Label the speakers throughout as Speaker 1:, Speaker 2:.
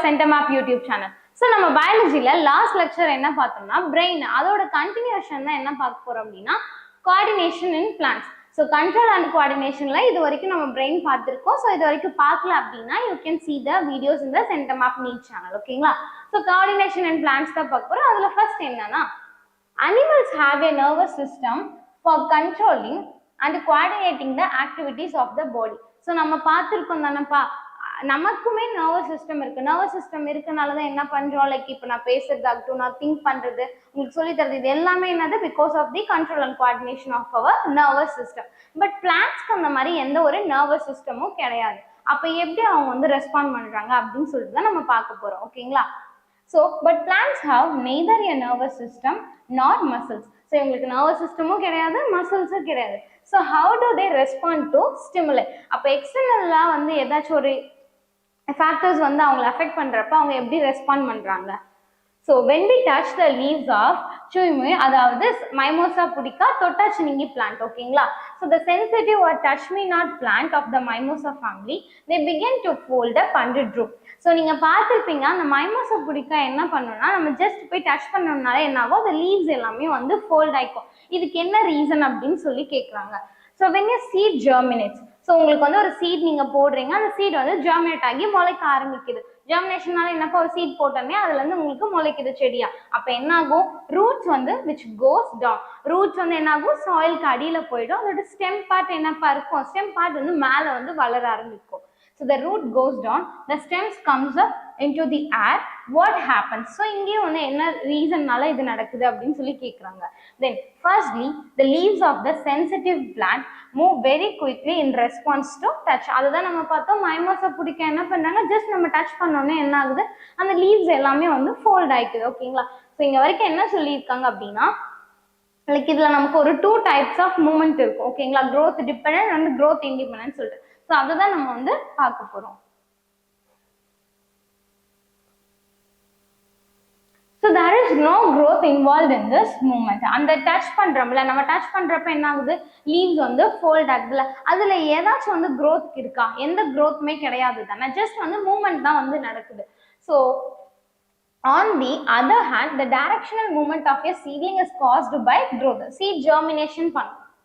Speaker 1: Centermap YouTube channel. So நம்ம பயாலஜில last lecture என்ன பார்த்தோம்னா பிரெயின், அதோட கண்டினியூஷன் தான் என்ன பார்க்க போறோம் அப்படின்னா coordination in plants. So control and கோஆர்டினேஷன்ல இது வரைக்கும் நம்ம பிரெயின் பார்த்துருக்கோம். ஸோ இது வரைக்கும் பார்க்கல அப்படின்னா you can see the videos in the Centermap NEET channel. ஓகேங்களா? ஸோ கோஆர்டினேஷன் இன் பிளான்ட்ஸ் தான் பார்க்க போறோம். அதுல ஃபர்ஸ்ட் என்னன்னா animals have a nervous system for controlling and coordinating the activities of the body. So நம்ம பார்த்துருக்கோம் தானேப்பா, நமக்குமே நர்வஸ் சிஸ்டம் இருக்கு. நர்வஸ் சிஸ்டம் இருக்கனாலதான் என்ன பண்றோம், லைக் இப்போ நான் பேசுறதாகட்டும், நான் திங்க் பண்றது, உங்களுக்கு சொல்லி தரது, இது எல்லாமே என்னது because of the control and coordination of our nervous system. But பிளான்ட்ஸ்க்கு அந்த மாதிரி எந்த ஒரு நர்வஸ் சிஸ்டமும் கிடையாது. அப்ப எப்படி அவங்க வந்து ரெஸ்பாண்ட் பண்றாங்க அப்படின்னு சொல்லிட்டு தான் நம்ம பார்க்க போறோம். ஓகேங்களா? So but plants have neither a nervous system not muscles. So இவங்களுக்கு நர்வஸ் சிஸ்டமும் கிடையாது, மசில்ஸும் கிடையாது. So how to they respond to ஸ்டிமுலை? அப்போ எக்ஸ்டர்னலா வந்து ஏதாச்சும் ஒரு ஃபேக்டர்ஸ் வந்து அவங்களை அஃபெக்ட் பண்றப்ப அவங்க எப்படி ரெஸ்பாண்ட் பண்றாங்க? So when we touch the leaves of சுய்மு, அதாவது மைமோசா புடிகா தொட்டாச்சினிங்கி பிளான்ட். ஓகேங்களா? So the sensitive or touch me not plant of the mimosa family they begin to fold up and droop. So நீங்கள் பார்த்துருப்பீங்க, அந்த மைமோசா புடிகா என்ன பண்ணணும்னா நம்ம ஜஸ்ட் போய் டச் பண்ணோம்னால என்ன ஆகும், அந்த லீவ்ஸ் எல்லாமே வந்து ஃபோல்ட் ஆயிக்கும். இதுக்கு என்ன ரீசன் அப்படின்னு சொல்லி கேட்குறாங்க. So when a seed germinates, so உங்களுக்கு வந்து ஒரு சீட் நீங்கள் போடுறீங்க, அந்த சீட் வந்து ஜெர்மினேட் ஆகி முளைக்க ஆரம்பிக்குது. ஜெர்மினேஷனால என்னப்பா, ஒரு சீட் போட்டோன்னே அதுல இருந்து உங்களுக்கு முளைக்குது செடியா. அப்ப என்ன ஆகும், ரூட்ஸ் வந்து விச் கோஸ் டவுன், ரூட்ஸ் வந்து என்ன ஆகும், சாயிலுக்கு அடியில போயிடும். அதோட ஸ்டெம் பார்ட் என்னப்பா இருக்கும், ஸ்டெம் பார்ட் வந்து மேல வந்து வளர ஆரம்பிக்கும். So the root goes down, the stems comes up into the air. What happens? So இங்கே வந்து என்ன ரீசன்னால இது நடக்குது அப்படின்னு சொல்லி கேட்குறாங்க. Then firstly the leaves of the sensitive plant move very quickly in response to touch. அதுதான் நம்ம பார்த்தோம், மைமோசா புடிக்க என்ன பண்றாங்க, ஜஸ்ட் நம்ம டச் பண்ணோன்னே என்ன ஆகுது, அந்த லீவ்ஸ் எல்லாமே வந்து ஃபோல்ட் ஆயிக்குது. ஓகேங்களா? ஸோ இங்க வரைக்கும் என்ன சொல்லியிருக்காங்க அப்படின்னா, லைக் இதுல நமக்கு ஒரு 2 types ஆஃப் மூவ்மெண்ட் இருக்கும். ஓகேங்களா? growth dependent and growth independent சொல்லிட்டு. ஸோ அதுதான் நம்ம வந்து பார்க்க போறோம். So there is no growth involved in this movement. அந்த டச் பண்றோம்ல, நம்ம டச் பண்றப்ப என்ன ஆகுது, லீவ்ஸ் வந்து ஃபோல்ட் ஆகுதுல, அதுல ஏதாச்சும் வந்து growth இருக்கா, எந்த growthமே கிடையாது தானே, ஜஸ்ட் வந்து மூவ்மெண்ட் தான் வந்து நடக்குது. So on the other hand the directional movement of a seedling is caused by growth. seed germination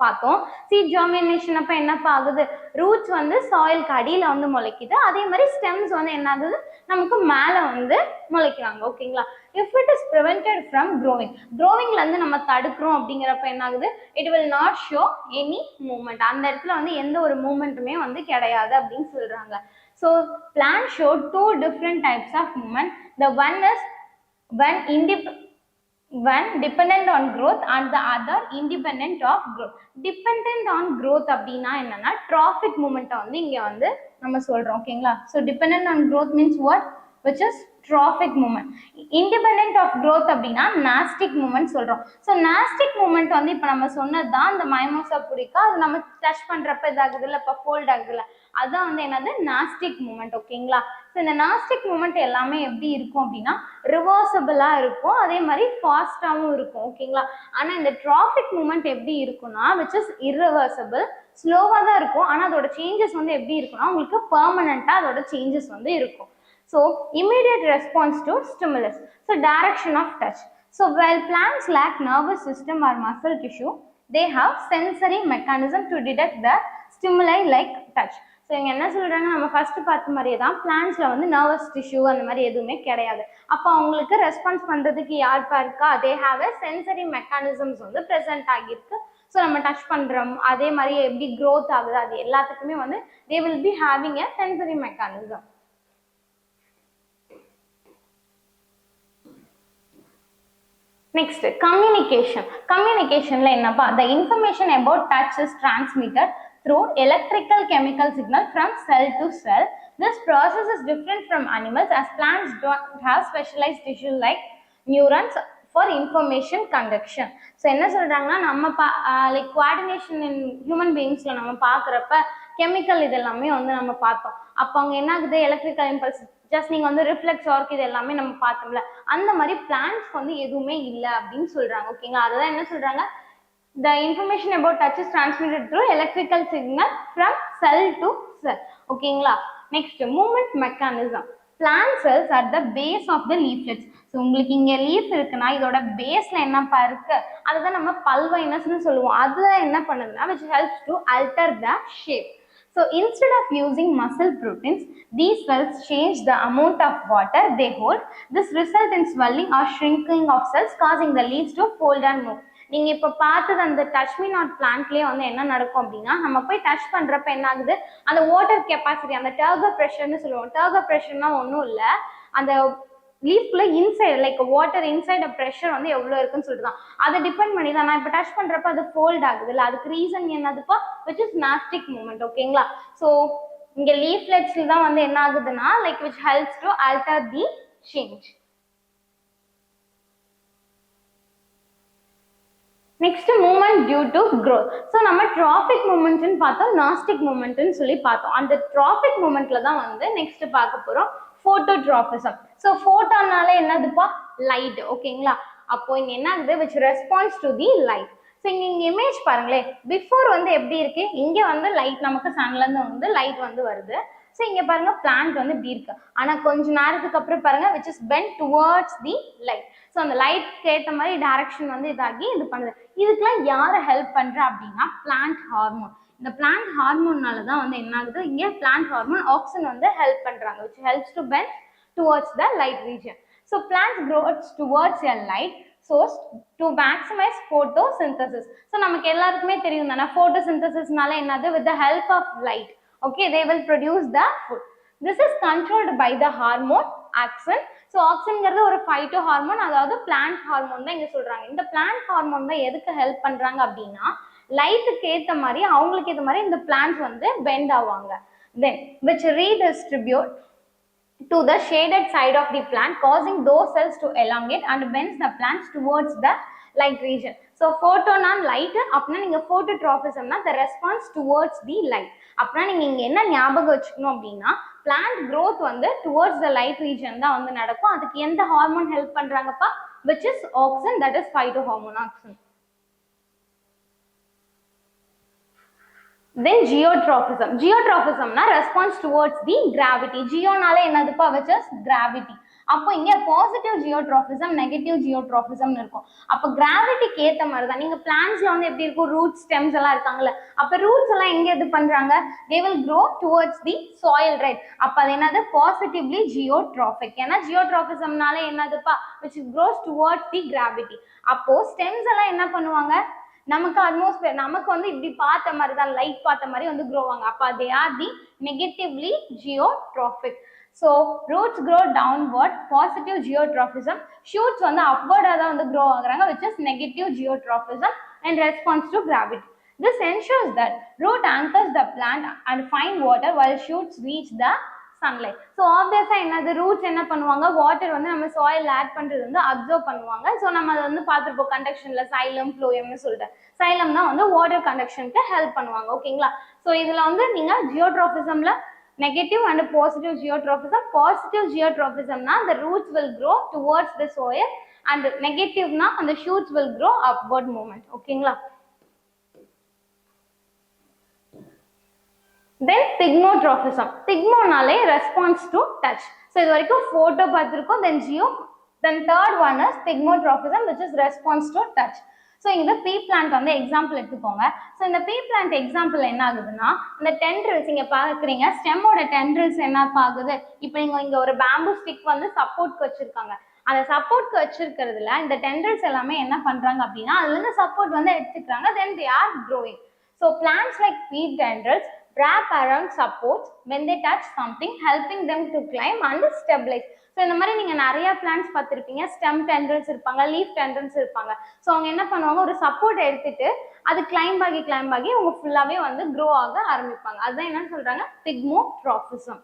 Speaker 1: பார்த்தோம். சீட் ஜெர்மினேஷன் அப்ப என்னப்பா ஆகுது, ரூட்ஸ் வந்து சாயிலுக்கு அடியில வந்து முளைக்குது. அதே மாதிரி ஸ்டெம்ஸ் வந்து என்ன ஆகுது, நமக்கு மேல வந்து முளைக்கிறாங்க. ஓகேங்களா? If it is prevented from growing, growingல இருந்து நம்ம தடுக்கிறோம் அப்படிங்கிறப்ப என்ன ஆகுது, it will not show any movement. அந்த இடத்துல வந்து எந்த ஒரு மூவ்மெண்ட்டுமே வந்து கிடையாது அப்படின்னு சொல்றாங்க. So plants show 2 different types of movement. The one is one dependent on growth and the other independent of growth. Dependent on growth அப்படின்னா என்னன்னா trophic movement வந்து இங்க வந்து நம்ம சொல்றோம். ஓகேங்களா? So dependent on growth means what, which is trophic movement. Independent of growth அப்படின்னா nastic movement சொல்றோம். So nastic movement வந்து இப்ப நம்ம சொன்னதுதான் இந்த மைமோசா புடிகா, அது நம்ம டச் பண்றப்ப இதாகுது இல்ல, இப்ப ஃபோல்ட் ஆகுது இல்ல, அதான் வந்து என்னது nastic movement. ஓகேங்களா? ஸோ இந்த நாஸ்டிக் மூமெண்ட் எல்லாமே எப்படி இருக்கும் அப்படின்னா ரிவர்சபிளா இருக்கும், அதே மாதிரி ஃபாஸ்டாகவும் இருக்கும். ஓகேங்களா? ஆனா இந்த டிராஃபிக் மூமெண்ட் எப்படி இருக்கும்னா விச் இஸ் irreversible, ஸ்லோவா தான் இருக்கும். ஆனா அதோட சேஞ்சஸ் வந்து எப்படி இருக்கும்னா உங்களுக்கு பெர்மனண்டா அதோட சேஞ்சஸ் வந்து இருக்கும். So immediate response to stimulus. So direction of touch. So while plants lack nervous system or muscle tissue, they have sensory mechanism to detect the stimuli like touch. So இவங்க என்ன சொல்றாங்க, நம்ம ஃபர்ஸ்ட் பார்த்த மாதிரியே தான் பிளான்ட்ஸ்ல வந்து நர்வஸ் டிஷ்யூ அந்த மாதிரி எதுவுமே கிடையாது. அப்போ அவங்களுக்கு ரெஸ்பான்ஸ் பண்றதுக்கு யார்ப்பா இருக்கா, they have a sensory mechanisms வந்து ப்ரெசென்ட் ஆகியிருக்கு. ஸோ நம்ம டச் பண்றோம், அதே மாதிரி எப்படி க்ரோத் ஆகுது, அது எல்லாத்துக்குமே வந்து they will be having a sensory mechanism. Next communication. கம்யூனிகேஷன்ல என்னப்பா, the information about touch is transmitted through electrical chemical signal from cell to cell. This process is different from animals as plants don't have specialized tissue like neurons for information conduction. So என்ன சொல்றாங்கன்னா நம்ம like coordination in human பீயிங்ஸ்ல நம்ம பார்க்குறப்ப chemical இது எல்லாமே வந்து நம்ம பார்த்தோம். அப்போ அங்கே என்ன ஆகுது, எலக்ட்ரிக்கல் இம்பல்ஸ், ஜஸ்ட் நீங்க வந்து ரிஃப்ளெக்ஸ் ஒர்க் இது எல்லாமே நம்ம பார்த்தோம்ல, அந்த மாதிரி பிளான்ட்ஸ் வந்து எதுவுமே இல்லை அப்படின்னு சொல்றாங்க. ஓகேங்களா? அதுதான் என்ன சொல்றாங்க, the information about touch is transmitted through electrical signal from cell to cell. ஓகேங்களா? Next, movement mechanism. plant cells at the base of the leaflets. So உங்களுக்கு இங்கே லீஃப் இருக்குன்னா இதோட பேஸ்ல என்னப்பா இருக்கு, அதுதான் நம்ம பல்வைனஸ்னு சொல்லுவோம். அது என்ன பண்ணுதுன்னா which helps to alter the shape. So instead of using muscle proteins, these cells change the amount of water they hold. This results in swelling or shrinking of cells, causing the leaves to fold and move. நீங்க இப்ப பார்த்தது அந்த touch me not பிளான்ட்லயே வந்து என்ன நடக்கும் அப்படின்னா, நம்ம போய் டச் பண்றப்ப என்ன ஆகுது, அந்த வாட்டர் கெப்பாசிட்டி, அந்த டர்கர் ப்ரெஷர்னு சொல்லுவோம். டர்கர் ப்ரெஷர்னா ஒன்றும் இல்லை, அந்த லீஃப்ல inside like water inside pressure வந்து எவ்வளோ இருக்குன்னு சொல்லிட்டு தான் அதை டிபெண்ட் பண்ணி தான். நான் இப்போ டச் பண்றப்ப அது ஃபோல்ட் ஆகுது இல்லை, அதுக்கு ரீசன் என்னதுப்பா, விச் இஸ் நாஸ்டிக் மூமெண்ட். ஓகேங்களா? ஸோ இங்க லீஃப்லெட்ஸ்ல தான் வந்து என்ன ஆகுதுன்னா like which helps to alter the change. Next movement due to growth. So நம்ம ட்ராபிக் மூமெண்ட்னு பார்த்தோம், நாஸ்டிக் மூமெண்ட்னு சொல்லி பார்த்தோம். அந்த ட்ராபிக் மூமெண்ட்ல தான் வந்து நெக்ஸ்ட் பார்க்க போறோம் போட்டோட்ராபிசம். ஸோ போட்டோனால என்னதுப்பா, லைட். ஓகேங்களா? அப்போ இங்க என்ன ஆகுது, which response to the light. So இங்க இமேஜ் பாருங்களேன், பிஃபோர் வந்து எப்படி இருக்கு, இங்க வந்து லைட் நமக்கு சன்ல இருந்து வந்து லைட் வந்து வருது. ஸோ இங்க பாருங்க பிளான்ட் வந்து இப்படி இருக்கு, ஆனா கொஞ்ச நேரத்துக்கு அப்புறம் பாருங்க which is bent towards the light. So அந்த லைட்க்கு ஏற்ற மாதிரி டைரக்ஷன் வந்து இதாகி இது பண்ணுது. இதுக்கெல்லாம் யாரை ஹெல்ப் பண்றா அப்படின்னா பிளான்ட் ஹார்மோன். இந்த பிளான்ட் ஹார்மோன்னால தான் வந்து என்ன ஆகுது, இங்கே பிளான்ட் ஹார்மோன் ஆக்சின் வந்து ஹெல்ப் பண்றாங்க, which helps to bend towards the light region. So plants grows towards a light source to maximize photosynthesis. So நமக்கு எல்லாருக்குமே தெரியும் தானே photosynthesisனால என்னது, with the help of light, okay, they will produce the food. This is controlled by the hormone auxin. So ஆக்சின்ங்கிறது ஒரு phyto hormone, அதாவது plant hormone தான் இங்க சொல்றாங்க. இந்த பிளான்ட் ஹார்மோன் தான் எதுக்கு ஹெல்ப் பண்றாங்க அப்படின்னா, லைட்டுக்கு ஏற்ற மாதிரி அவங்களுக்கு ஏற்ற மாதிரி இந்த பிளான்ட்ஸ் வந்து பெண்ட் ஆவாங்க. தென் which redistribute to the shaded side of the plant, causing those cells to elongate and bends the plants towards the light region. So photon on light அப்படின்னா நீங்க phototropismனா the response towards the light. அப்படின்னா நீங்க இங்க என்ன ஞாபகம் வச்சுக்கணும் அப்படின்னா, plant growth வந்து towards the light region தான் வந்து நடக்கும். அதுக்கு எந்த ஹார்மோன் ஹெல்ப் பண்றாங்கப்பா, which is auxin, that is phytohormone auxin. Then geotrophism. Geotrophism na response towards the gravity. Geo நால என்னதுப்பா, which is gravity. அப்போ இங்க பாசிட்டிவ் ஜியோட்ராபிசம், நெகட்டிவ் ஜியோட்ராபிசம் இருக்கும். அப்போ கிராவிட்டிக்கு ஏற்ற மாதிரி தான் நீங்க பிளான்ட்ஸ்ல வந்து எப்படி இருக்கும், ரூட் ஸ்டெம்ஸ் எல்லாம் இருக்காங்கல்ல, அப்ப ரூட்ஸ் எல்லாம் எங்க இது பண்றாங்க, they will grow towards the soil, right? அப்ப அது என்னது, பாசிட்டிவ்லி ஜியோட்ராபிக். ஏன்னா ஜியோட்ராபிசம்னால என்னதுப்பா, which grows towards the gravity. அப்போ ஸ்டெம்ஸ் எல்லாம் என்ன பண்ணுவாங்க, நமக்கு அட்மாஸ்பியர் நமக்கு வந்து இப்படி பார்த்த மாதிரி தான், லைட் பார்த்த மாதிரி வந்து க்ரோ ஆவாங்க. அப்போ they are the negatively geotrophic. So roots grow downward, positive geotrophism. Shoots வந்து upward-ஆ தான் வந்து grow ஆகுறாங்க, which is negative geotrophism in response to gravity. This ensures that root anchors the plant and find water while shoots reach the sunlight. So obviously என்னது, roots என்ன பண்ணுவாங்க, water வந்து நம்ம soil add பண்றது வந்து அப்சர்வ் பண்ணுவாங்க. So நம்ம அதை வந்து பார்த்துருப்போம் கண்டக்ஷன்ல சைலம் ஃப்ளோயம்னு சொல்லிட்டு. சைலம் தான் வந்து வாட்டர் கண்டக்ஷனுக்கு ஹெல்ப் பண்ணுவாங்க. ஓகேங்களா? ஸோ இதுல வந்து நீங்க ஜியோட்ராபிசம்ல negative and positive geotrophism. Positive geotrophism na the roots will grow towards the soil, and negative na and the shoots will grow upward movement. Okay-ங்களா? Then thigmotrophism. Thigmo nale response to touch. So இது வரைக்கும் photo பார்த்திருக்கோம், then geo, then third one is thigmotrophism, which is response to touch. So இந்த பீ plant வந்து example எடுத்துக்கோங்க. So இந்த பீ plant example என்ன ஆகுதுன்னா, இந்த டென்ட்ரில்ஸ் இங்கே பார்க்குறீங்க, ஸ்டெம்மோட டென்ட்ரில்ஸ் என்ன ஆகுது, இப்போ நீங்கள் இங்கே ஒரு பேம்பு ஸ்டிக் வந்து சப்போர்ட்க்கு வச்சிருக்காங்க. அந்த சப்போர்ட்க்கு வச்சிருக்கிறதுல இந்த டென்ட்ரில்ஸ் எல்லாமே என்ன பண்ணுறாங்க அப்படின்னா, அதுலேருந்து சப்போர்ட் வந்து எடுத்துக்கிறாங்க, then they are growing. So plants like pea tendrils wrap around supports when they touch something, helping them to climb and stabilize. So இந்த மாதிரி நீங்கள் நிறைய பிளான்ட்ஸ் பார்த்துருப்பீங்க, ஸ்டெம் டென்ட்ரில்ஸ் இருப்பாங்க, லீஃப் டென்ட்ரில்ஸ் இருப்பாங்க. ஸோ அவங்க என்ன பண்ணுவாங்க, ஒரு சப்போர்ட் எடுத்துட்டு அது கிளைம்ப் ஆகி அவங்க ஃபுல்லாகவே வந்து க்ரோ ஆக ஆரம்பிப்பாங்க. அதுதான் என்னன்னு சொல்றாங்க, thigmotrophism.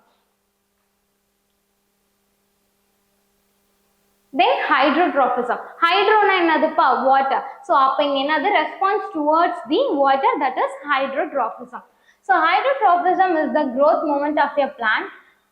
Speaker 1: Then hydrotrophism. Hydrona என்னதுப்பா, water. ஸோ அப்போ இங்கே என்னது, response towards the water, that is hydrotrophism. So hydrotrophism is the growth movement of a plant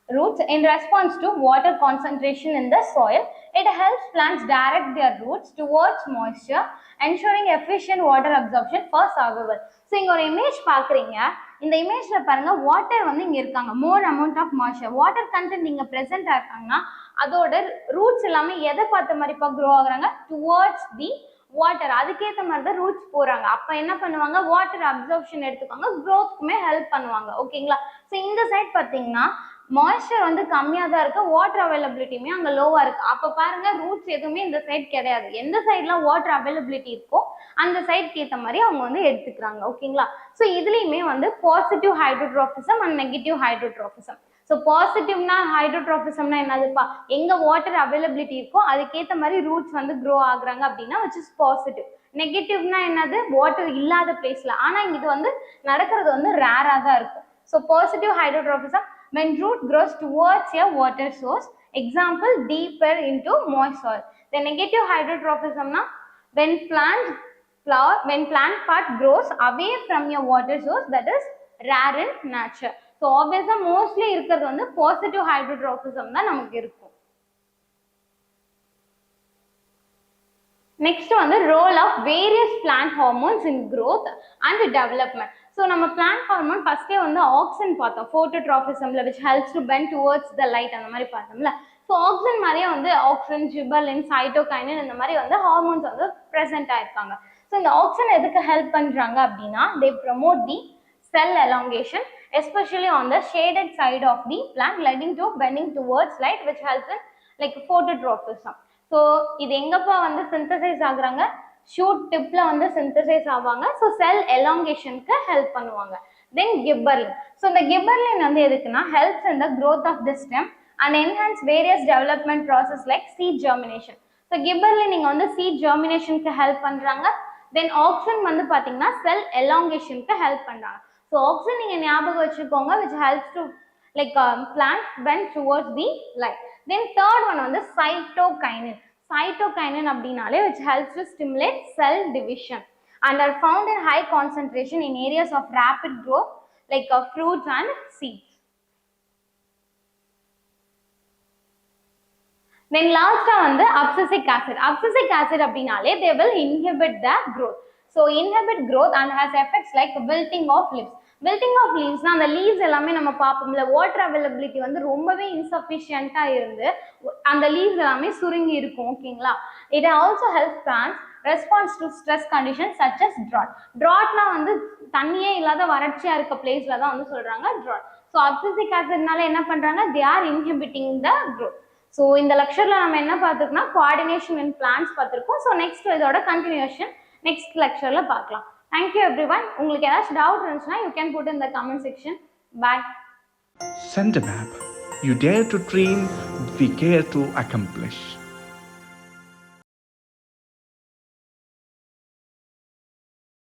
Speaker 1: roots in response to water concentration in the soil. It helps plants direct their roots towards moisture, ensuring efficient water absorption for survival. So இங்க ஒரு image பார்க்குறீங்க, இந்த இமேஜ்ல பாருங்க water வந்து இங்க இருக்காங்க, more amount of moisture. Water content இங்க பிரசன்ட் இருக்காங்கன்னா அதோட ரூட்ஸ் எல்லாமே எதை பார்த்த மாதிரிப்பா க்ரோ ஆகுறாங்க? Towards the water. அதுக்கேற்ற மாதிரி தான் ரூட்ஸ் போறாங்க. அப்ப என்ன பண்ணுவாங்க? வாட்டர் அப்சர்ப்ஷன் எடுத்துக்காங்க, க்ரோத்க்குமே ஹெல்ப் பண்ணுவாங்க. ஓகேங்களா? ஸோ இந்த சைட் பார்த்தீங்கன்னா மாய்ஸ்சர் வந்து கம்மியாக தான் இருக்கு, வாட்டர் அவைலபிலிட்டியுமே அங்கே லோவா இருக்கு. அப்போ பாருங்க ரூட்ஸ் எதுவுமே இந்த சைட் கிடையாது. எந்த சைட்லாம் வாட்டர் அவைலபிலிட்டி இருக்கோ அந்த சைட்க்கு ஏற்ற மாதிரி அவங்க வந்து எடுத்துக்கிறாங்க. ஓகேங்களா? ஸோ இதுலயுமே வந்து பாசிட்டிவ் ஹைட்ரோட்ரோபிசம் அண்ட் நெகட்டிவ் ஹைட்ரோட்ரோபிசம். ஸோ பாசிட்டிவ்னா ஹைட்ரோட்ரோபிசம்னா என்னதுப்பா? எங்க வாட்டர் அவைலபிலிட்டி இருக்கோ அதுக்கேற்ற மாதிரி ரூட்ஸ் வந்து க்ரோ ஆகுறாங்க அப்படின்னா விச் இஸ் பாசிட்டிவ். நெகட்டிவ்னா என்னது? வாட்டர் இல்லாத பிளேஸ்ல. ஆனா இது வந்து நடக்கிறது வந்து ரேரா தான் இருக்கும். So positive hydrotropism when root grows towards a water source, example deeper into moist soil. The negative hydrotrophism na when plant part grows away from your water source, that is rare in nature. So obviously mostly இருக்கிறது வந்து positive hydrotrophism தான் நமக்கு இருக்கும். Next வந்து role of various plant hormones in growth and development. So நம்ம plant hormone ஃபர்ஸ்டே வந்து auxin பார்த்தோம், ஃபோட்டோட்ராபிசம்ல which helps to bend towards the light அந்த மாதிரி பார்த்தோம்ல. ஸோ ஆக்சின் மாதிரியே வந்து ஆக்சின், ஜிபர்லின், சைட்டோகைனின் இந்த மாதிரி வந்து ஹார்மோன்ஸ் வந்து ப்ரெசென்ட் ஆயிருக்காங்க. ஸோ இந்த ஆக்சின் எதுக்கு ஹெல்ப் பண்றாங்க அப்படின்னா they promote the cell elongation especially on the shaded side of the plant leading to bending towards light which helps in like phototrophism. So இது எங்கப்பா வந்து சிந்தசைஸ் ஆகுறாங்க? ஷூட் டிப்ல வந்து சிந்தசைஸ் ஆவாங்க. ஸோ செல் எலாங்கேஷனுக்கு ஹெல்ப் பண்ணுவாங்க. தென் கிப்பர்லின். ஸோ இந்த கிப்பர்லின் வந்து எதுக்குன்னா helps in the growth of the stem and enhance various development process like seed germination. So gibberellin நீங்க வந்து சீட் ஜெர்மினேஷனுக்கு ஹெல்ப் பண்றாங்க. தென் ஆக்சின் வந்து பாத்தீங்கன்னா செல் எலாங்கேஷனுக்கு ஹெல்ப் பண்றாங்க. ஸோ ஆக்சின் நீங்க ஞாபகம் வச்சுக்கோங்க which helps to like plant bend towards the light. Then third one வந்து cytokinin. Cytokinin அப்படினாலே which helps to stimulate cell division and are found in high concentration in areas of rapid growth like fruits and seeds. Then last வந்து abscisic acid. Abscisic acid அப்படினாலே they will inhibit the growth. So inhibit growth and has effects like wilting of leaves. Wilting of leaves na அந்த leaves எல்லாமே நம்ம பாப்போம்ல, water availability வந்து ரொம்பவே இன்சஃபிஷியன்ட்டா இருந்து அந்த leaves எல்லாமே சுருங்கி இருக்கும். ஓகேங்களா? It also helps plants response to stress conditions such as drought. Droughtனா வந்து தண்ணியே இல்லாத வறட்சியா இருக்க பிளேஸ்ல தான் வந்து சொல்றாங்க drought. So abscisic acidனால என்ன பண்றாங்க? They are inhibiting the growth. So இந்த லெக்சர்ல நம்ம என்ன பார்த்துருக்கோம்னா கோஆர்டினேஷன் இன் பிளான்ஸ் பார்த்துருக்கோம். ஸோ நெக்ஸ்ட் இதோட கண்டினியூஷன் நெக்ஸ்ட் லெக்சர்ல பார்க்கலாம். Thank you everyone. உங்களுக்கு ஏதாச்சும் டவுட் இருந்துச்சுன்னா you can put in the comment section. Bye.
Speaker 2: Send a map. You dare to dream, we care to accomplish.